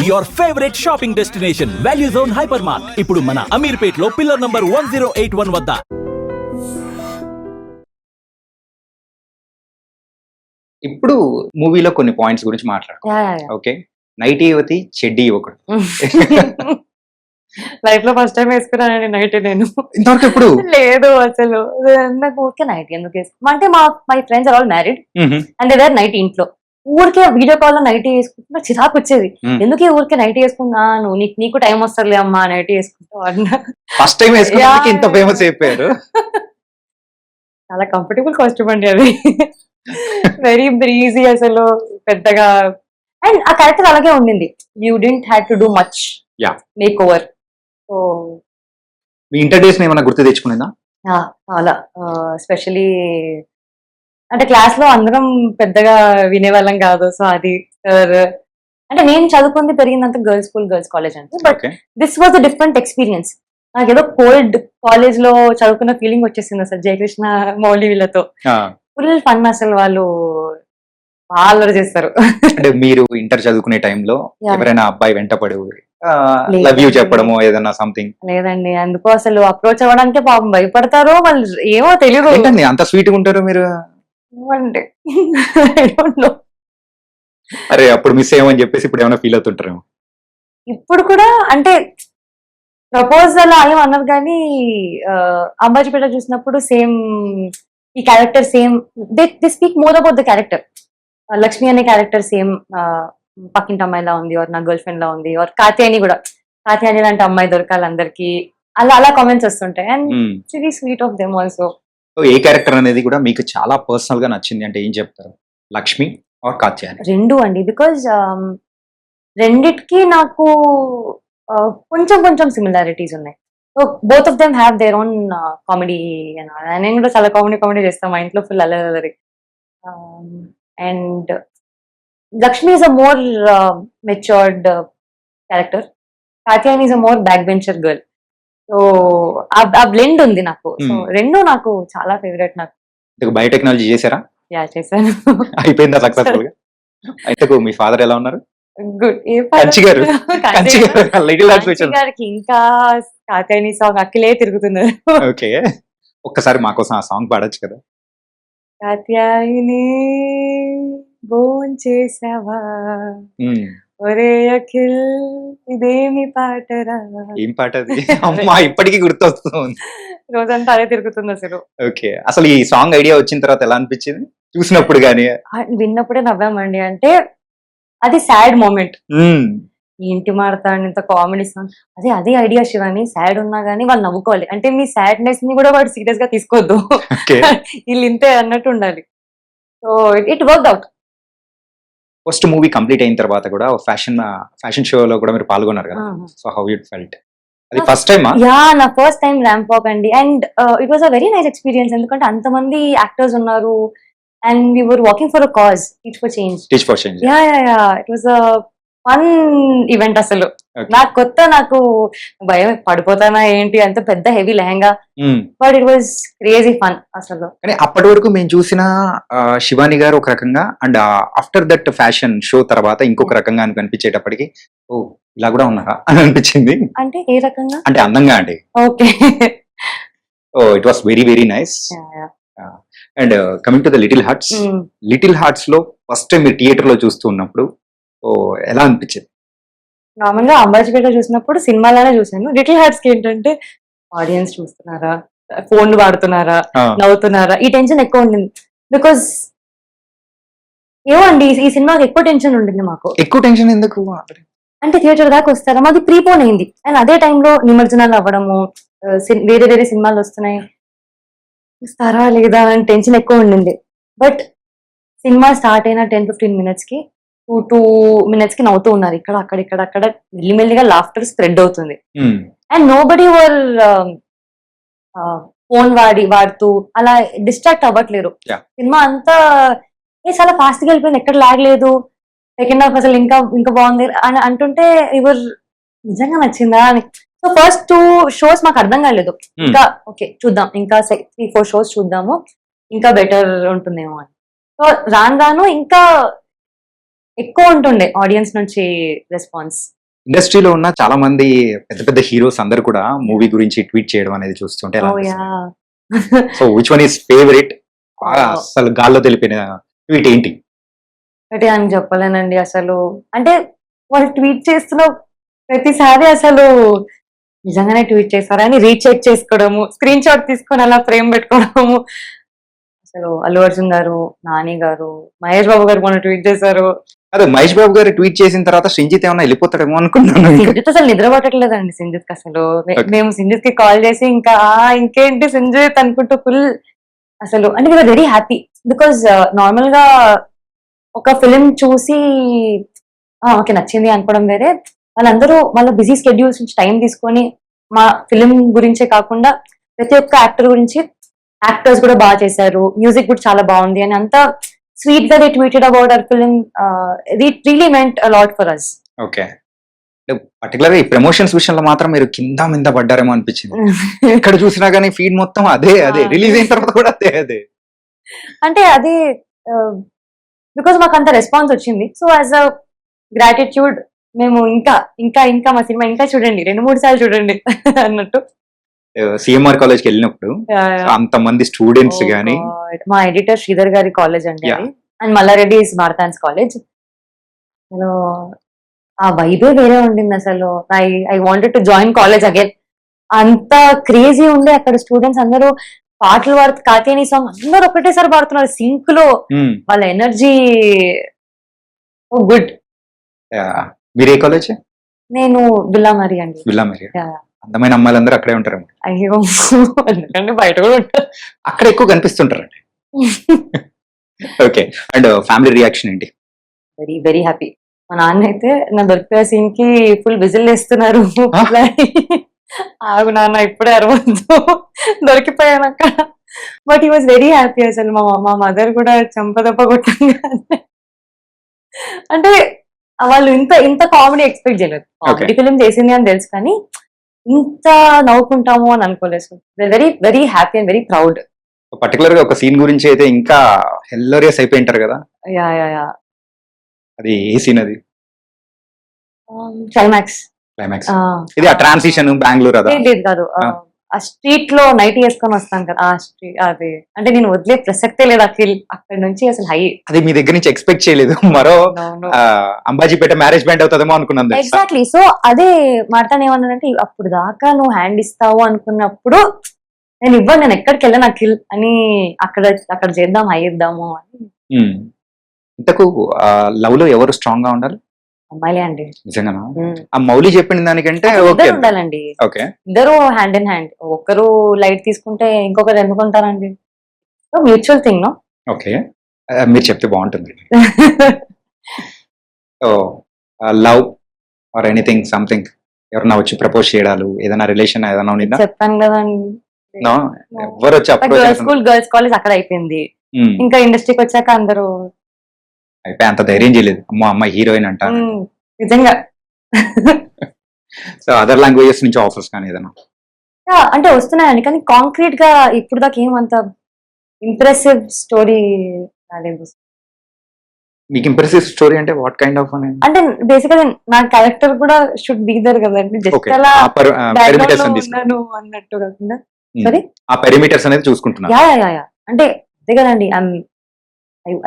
your favorite shopping destination, Value Zone Hypermart. ఇప్పుడు మన అమీర్పేట్లో pillar number 1081 వద్ద. ఇప్పుడు మూవీలో కొన్ని పాయింట్స్ గురించి మాట్లాడుకో. ఓకే, నైటీ యువతి చెడ్డీ యువకుడు. లైఫ్ లో ఫస్ట్ టైం వేసుకున్నానండి నైట్. నేను ఇంతవరకు ఎప్పుడు లేదు అసలు. నాకు ఊరికే నైట్ ఎందుకు వేసుకున్నా అంటే my friends are all married and they are night ఇంట్లో. ఊరికే వీడియో కాల్ లో నైట్ వేసుకుంటున్నా, చిరాకు వచ్చేది. ఎందుకే ఊరికే నైట్ వేసుకున్నా, నువ్వు నీకు టైం వస్తుందిలే అమ్మా నైట్ వేసుకుంటావు అన్న. ఫస్ట్ టైం వేసుకున్నాక ఇంత ఫేమస్ అయిపోయారు. చాలా కంఫర్టబుల్ కాస్ట్యూమ్ అండి అది. వెరీ బ్రీజీ అసలు, పెద్దగా. అండ్ ఆ క్యారెక్టర్ అలాగే ఉండింది. You didn't had to do much make over. So me inter days ఏమైనా గుర్తు తెచ్చుకునేదా? చాలా ఎస్పెషలీ అంటే క్లాస్ లో అందరం పెద్దగా వినేవాళ్ళం కాదు. సో అది అంటే నేను చదువుకుంది పెరిగిందంతా గర్ల్స్ స్కూల్, గర్ల్స్ కాలేజ్ అంటే. But this was a different experience. నాకు ఏదో కోల్డ్ కాలేజ్ లో చదువుకున్న ఫీలింగ్ వచ్చేసింది అసలు. జయకృష్ణ, మౌలి వీళ్ళతో ఫుల్ ఫన్. అసలు వాళ్ళు బాగా చేస్తారు. అంటే మీరు ఇంటర్ చదువుకునే టైంలో ఎవరైనా అబ్బాయి వెంటపడి లవ్ యూ చెప్పడమో ఏదైనా సంథింగ్? లేదండి, అందుకో అసలు అప్రోచ్ అవ్వడానికే పాపం భయపడతారో వాళ్ళు, ఏమో తెలియదు. అంత స్వీట్ గా ఉంటారు మీరు. అరే అప్పుడు మిస్ అయ్యామని చెప్పేసి ఇప్పుడు ఏమైనా ఫీల్ అవుతుంటారేమో. ఇప్పుడు కూడా అంటే ప్రపోజల్ ఏం అన్నారు కానీ అంబాజీపేట చూసినప్పుడు సేమ్ ఈ character same. They speak more about the character. Lakshmi అనే క్యారెక్టర్ సేమ్ పక్కింటి అమ్మాయిలా ఉంది, ఆర్ నా గర్ల్ ఫ్రెండ్ లా ఉంది, ఆర్ కాత్యాయని కూడా కాత్యాయని లాంటి అమ్మాయి దొరకాలి అందరికి, అలా కామెంట్స్ వస్తుంటాయి. And very sweet of them also. A character అనేది కూడా మీకు చాలా పర్సనల్ గా నచ్చింది అంటే ఏం చెప్తారు? లక్ష్మి ఆర్ కాత్యాయని? రెండు అండి. బికాజ్ రెండిటికి నాకు కొంచెం సిమిలారిటీస్ ఉన్నాయి. So both of them have their own comedy. నేను కూడా చాలా కామెడీ చేస్తాను మా ఇంట్లో, ఫుల్ అల్లరి. And Lakshmi is a more matured character. Katyayani is a more back bencher girl. So ఆ బ్లెండ్ ఉంది నాకు. సో రెండు నాకు చాలా ఫేవరెట్. నాకు బయోటెక్నాలజీ చేశారా? చేశాను. అయిపోయిందా సక్సెస్ఫుల్ గా? అయితే మీ ఫాదర్ ఎలా ఉన్నారు? గుడ్. గారికి ఇంకా కాత్యాయని సాంగ్ అక్కిలే తిరుగుతున్నారు. ఓకే, ఒక్కసారి మా కోసం ఆ సాంగ్ పాడొచ్చు కదా? కాత్యాయని భోంచేసావా, ఒరే అఖిల్ ఇదేమి పాటరా. ఏం పాట అది? అమ్మా ఇప్పటికీ గుర్తొస్తుంది. రోజంతా అదే తిరుగుతుంది అసలు. ఓకే, అసలు ఈ సాంగ్ ఐడియా వచ్చిన తర్వాత ఎలా అనిపించింది చూసినప్పుడు గానీ? విన్నప్పుడే నవ్వామండి. అంటే అది సాడ్ మూమెంట్. ఇంటి మాడతాడు ఇంత కామెడీ సాంగ్, అదే ఐడియా శివాని. సాడ్ ఉన్నా గానీ వాళ్ళు నవ్వుకోవాలి. అంటే మీ సాడ్నెస్ ని కూడా వాడు సీరియస్ గా తీసుకోవద్దు, వీళ్ళు ఇంతే అన్నట్టు ఉండాలి. So it work out. First movie complete అయిన తర్వాత కూడా ఫ్యాషన్ షో లో కూడా మీరు పాల్గొన్నారు కదా. So how you felt? అది ఫస్ట్ టైం? నా ఫస్ట్ టైం ర్యాంప్ వాక్ అండి. And it was a very nice experience. ఎందుకంటే అంతమంది యాక్టర్స్ ఉన్నారు and we were walking for a cause, teach for change. It was a fun event అసలు. నాకు కొత్త, నాకు భయం పడిపోతానా ఏంటి, అంత పెద్ద heavy lehenga. But it was crazy fun అసలు. కానీ అప్పటి వరకు మేము చూసిన శివాని గారు ఒక రకంగా, and after that fashion show తర్వాత ఇంకొక రకంగా అని కనిపించేటప్పటికి ఓ ఇలా కూడా ఉన్నారా అని అనిపించింది. అంటే ఏ రకంగా? అంటే అందంగా అండి. Okay. Oh it was very nice. And coming to the Little Hearts లో ఫస్ట్ టైం మీరు థియేటర్ లో చూస్తూ ఉన్నప్పుడు ఎలా అనిపించింది? నార్మల్ గా అంబాజీపేట చూసినప్పుడు సినిమాలానే చూసాను. లిటిల్ హార్ట్స్ కి ఏంటంటే ఆడియన్స్ చూస్తున్నారా, ఫోన్లు వాడుతున్నారా, నవ్వుతున్నారా, ఈ టెన్షన్ ఎక్కువ ఉండింది. బికాస్ ఏమో అండి, ఈ సినిమాకి ఎక్కువ టెన్షన్ ఉండింది మాకు. ఎక్కువ టెన్షన్ ఎందుకు అంటే థియేటర్ దాకా వస్తారా, మాది ప్రీపోన్ అయింది. అండ్ అదే టైంలో నిమజ్జనాలు అవ్వడము, వేరే సినిమాలు వస్తున్నాయి, వస్తారా లేదా అని టెన్షన్ ఎక్కువ ఉండింది. బట్ సినిమా స్టార్ట్ అయిన 10-15 మినిట్స్ కి 2 మినిట్స్ కి నవ్వుతూ ఉన్నారు. అక్కడ మెల్లిమెల్లిగా లాఫ్టర్ స్ప్రెడ్ అవుతుంది. And nobody were phone వాడుతూ అలా డిస్ట్రాక్ట్ అవ్వట్లేరు. సినిమా అంతా చాలా ఫాస్ట్ గా వెళ్ళిపోయింది, ఎక్కడ లాగ్ లేదు, సెకండ్ హాఫ్ అసలు ఇంకా బాగుంది అని అంటుంటే ఎవరు నిజంగా నచ్చిందా అని. సో ఫస్ట్ 2 షోస్ మాకు అర్థం కాలేదు. ఇంకా ఓకే చూద్దాం, ఇంకా 3-4 షోస్ చూద్దాము, ఇంకా బెటర్ ఉంటుందేమో అని. సో రాను ఇంకా ఎక్కువ ఉంటుండే ఆడియన్స్ నుంచి రెస్పాన్స్. ఇండస్ట్రీలో ఉన్న చాలా మంది పెద్ద పెద్ద హీరోస్ అందరు కూడా మూవీ గురించి ట్వీట్ చేయడం అనేది చూస్తుంటే oh yeah. So which one is favourite? అసలు గాల్లో తెలిపిన ట్వీట్ ఏంటి? ఒకటి అని చెప్పలేనండి అసలు. అంటే వాళ్ళు ట్వీట్ చేస్తున్న ప్రతిసారి అసలు నిజంగానే ట్వీట్ చేస్తారని రీచెక్ చేసుకోవడము, స్క్రీన్ షాట్ తీసుకొని అలా ఫ్రేమ్ పెట్టుకోవడము. అసలు అల్లు అర్జున్ గారు, నాని గారు, మహేష్ బాబు గారు మొన్న ట్వీట్ చేశారు. అదే మహేష్ బాబు గారు ట్వీట్ చేసిన తర్వాత శ్రీజిత్ ఏమన్నా వెళ్ళిపోతాడేమో అనుకున్నాను. సింజిత్ అసలు నిద్ర పట్టట్లేదండి సింజిత్ అసలు. మేము సింజిత్ కి కాల్ చేసి ఇంకా ఇంకేంటి సింజిత్ అనుకుంటూ ఫుల్ అసలు అంటే we're very happy because normal గా ఒక ఫిలిం చూసి ఓకే నచ్చింది అనుకోవడం వేరే, వాళ్ళందరూ వాళ్ళ బిజీ స్కెడ్యూల్స్ నుంచి టైం తీసుకొని మా ఫిలిం గురించే కాకుండా ప్రతి ఒక్క యాక్టర్ గురించి, యాక్టర్స్ కూడా బాగా చేశారు, మ్యూజిక్ కూడా చాలా బాగుంది అని అంతా స్వీట్ గా they tweeted about our film. It really meant a lot for us. Okay, particular గా ఈ ప్రమోషన్స్ విషయంలో మాత్రం మీరు కింద మీద పడ్డారేమో అనిపించింది. ఎక్కడ చూసినా కానీ ఫీడ్ మొత్తం అదే రిలీజ్ అయిన తర్వాత కూడా అదే. అంటే అది బికాస్ మాకు అంత రెస్పాన్స్ వచ్చింది, సో యాజ్ అ గ్రాటిట్యూడ్ మేము ఇంకా ఇంకా ఇంకా మా సినిమా ఇంకా చూడండి, 2-3 సార్లు చూడండి అన్నట్టు. సిఎంఆర్ కాలేజ్ కి వెళ్ళినప్పుడు అంత మంది స్టూడెంట్స్ గానీ, మా ఎడిటర్ శ్రీధర్ గారి కాలేజ్ అండి అది, అండ్ మల్లారెడ్డి ఇస్ భారతాన్స్ కాలేజ్. అసలు ఆ వైబే వేరే ఉండింది అసలు. I wanted to join college again. అంత క్రేజీ ఉండే అక్కడ స్టూడెంట్స్ అందరూ పాటలు పాడుతూ కాతేని సాంగ్ అందరూ ఒకటేసారి పాడుతున్నారు సింక్ లో. వాళ్ళ ఎనర్జీ గుడ్. మీరు ఏ కాలేజ్? నేను బిల్లామరి అండి. బిల్లామరి. అందమైన అమ్మాయిలందరూ అక్కడే ఉంటారు. అయ్యో ఎందుకంటే బయట కూడా ఉంటారు, అక్కడ ఎక్కువ కనిపిస్తుంటారండి. ఓకే, అండ్ ఫ్యామిలీ రియాక్షన్ ఏంటి? Very very happy. మా నాన్న అయితే నా దొరికిన సీన్ కి ఫుల్ విజిల్ వేస్తున్నారు. ఆగు నాన్న ఇప్పుడే అరవద్దు, దొరికిపోయాను అక్కడ. But he was very happy. అసలు మా మదర్ కూడా చంపదప్ప కొట్టంగా, అంటే వాళ్ళు ఇంత కామెడీ ఎక్స్పెక్ట్ చేయలేదు. కామెడీ ఫిలిం చేసింది అని తెలుసు కానీ ఇంత నవ్వుకుంటాము అని అనుకోలేదు. Very very happy and very proud. Particular గా ఒక సీన్ గురించి అయితే ఇంకా హిల్లేరియస్ అయిపోయి ఉంటారు కదా. Yeah yeah yeah. అది ఏ సీన్? అది క్లైమాక్స్. ఇది ఆ ట్రాన్సిషన్ బెంగళూరు అదా? లేదు కాదు, ఆ స్ట్రీట్ లో నైట్ వేసుకొని వస్తాను కదా, ఆ స్ట్రీట్ అది అంటే నేను వదిలే ప్రసక్తే లేదు. అక్కడి నుంచి అసలు హై. అది మీ దగ్గర నుంచి ఎక్స్పెక్ట్ చేయలేదు. మరో అంబాజీపేట మ్యారేజ్ బ్యాండ్ అవుతుందేమో అనుకున్నాను. ఎగ్జాక్ట్లీ. సో అదే మాట్లాడి ఏమన్నానంటే అప్పుడు దాకా నువ్వు హ్యాండ్ ఇస్తావు అనుకున్నప్పుడు నేను ఇవ్వను, నేను ఎక్కడికి వెళ్ళను అఖిల్ అని, అక్కడ చేద్దాం హై ఇద్దాము అని. ఇంతకు లవ్ లో ఎవరు స్ట్రాంగ్ గా ఉండాలి? అమ్మాయిలే అండి. నిజంగా ఆ మౌలి చెప్పిన దానికంటే ఉండాలండి. ఓకే, ఇద్దరు హ్యాండ్ ఇన్ హ్యాండ్. ఒక్కరు లైట్ తీసుకుంటే ఇంకొకరు ఎందుకు ఉంటారండి? Mutual thing. నో ఓకే, మీరు చెప్తే బాగుంటుంది. లవ్ ఆర్ ఎనీథింగ్ సంథింగ్ ఎవరన్నా వచ్చి ప్రపోజ్ చేయడాలు, ఏదైనా రిలేషన్ ఏదైనా ఉండిందా? చెప్పాను కదండి, ఎవరు వచ్చి స్కూల్ గర్ల్స్ కాలేజ్ అక్కడ అయిపోయింది. ఇంకా ఇండస్ట్రీకి వచ్చాక అందరూ అయిపోయి అంత ధైర్యం చేయలేదు. అమ్మాయి హీరోయిన్ అంట నిజంగా. సో అదర్ లాంగ్వేజెస్ నుంచి ఆఫర్స్ కానీ ఏదైనా అంటే వస్తున్నాయండి, కానీ కాంక్రీట్ గా ఇప్పుడు దాకా ఏమంత ఇంప్రెసివ్ స్టోరీ రాలేదు. మీకు ఇంప్రెసివ్ స్టోరీ అంటే వాట్ కైండ్ ఆఫ్? అంటే బేసికల్ నా క్యారెక్టర్ కూడా షుడ్ బీ దర్ కదండి, జస్ట్ అలా ఉన్నాను అన్నట్టు కాకుండా. సరే, ఆ పెరిమీటర్స్ అనేది చూసుకుంటున్నా. యా అంటే అదే కదండి.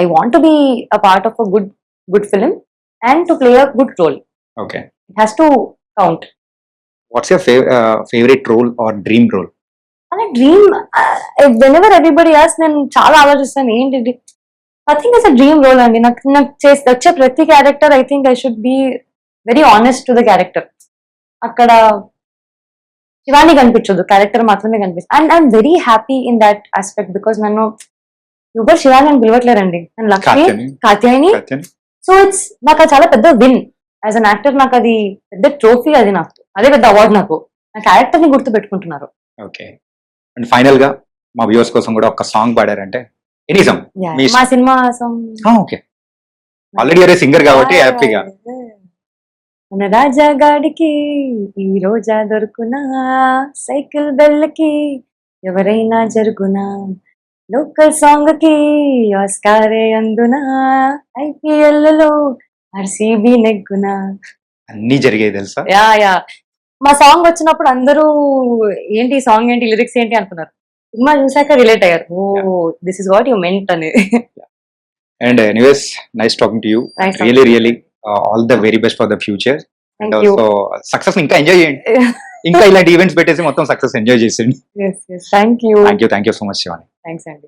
I want to be a part of a good film and to play a good role. Okay. It has to count. What's your favorite role or dream role? And a dream, whenever everybody asks, నేను చాలా ఆలోచిస్తాను ఏంటి. I think it's a dream role అండి. నాకు వచ్చే ప్రతి character I think I should be very honest to the character. అక్కడ శివాని కనిపించదు, క్యారెక్టర్ మాత్రమే కనిపిస్తుంది. And I'm very happy in that aspect because నన్ను ఎవరు శివాని అని పిలవట్లేరండి, నన్ను లక్ష్మి కాత్యాయని. సో ఇట్స్ నాకు అది చాలా పెద్ద విన్ యాజ్ అన్ యాక్టర్. నాకు అది పెద్ద ట్రోఫీ, అది నాకు అదే పెద్ద అవార్డు. నాకు నా క్యారెక్టర్ ని గుర్తు పెట్టుకుంటున్నారు. ఓకే, అండ్ ఫైనల్ గా మా వ్యూవర్స్ కోసం కూడా ఒక సాంగ్ పాడారంటే ఎనీ సాంగ్? మా సినిమా సాంగ్. ఓకే, ఆల్రెడీ అరే సింగర్ కాబట్టి హ్యాపీగా. మన రాజా గాడికి ఈ రోజా దొరుకునా, సైకిల్ బెల్లకి ఎవరైనా జరుగునా, లోకల్ సాంగ్ కి ఆస్కారే అందునా, IPL లో ఆర్సీబీ నెగ్గున. అన్నీ జరిగాయి తెలుసా. యా మా సాంగ్ వచ్చినప్పుడు అందరూ ఏంటి ఈ సాంగ్ ఏంటి లిరిక్స్ ఏంటి అనుకున్నారు. సినిమా చూసాక రిలేట్ అయ్యారు. Oh this is what you meant అనేది. And anyways nice talking to you. Nice really all the very best for the future. And Thank you. Also success ఇంకా ఎంజాయ్ చేయండి. ఇంకా ఇలాంటి ఈవెంట్స్ పెట్టేసి మొత్తం సక్సెస్ ఎంజాయ్ చేసేయండి. Yes. Thank you. Thank you so much Shivani. Thanks, Andy.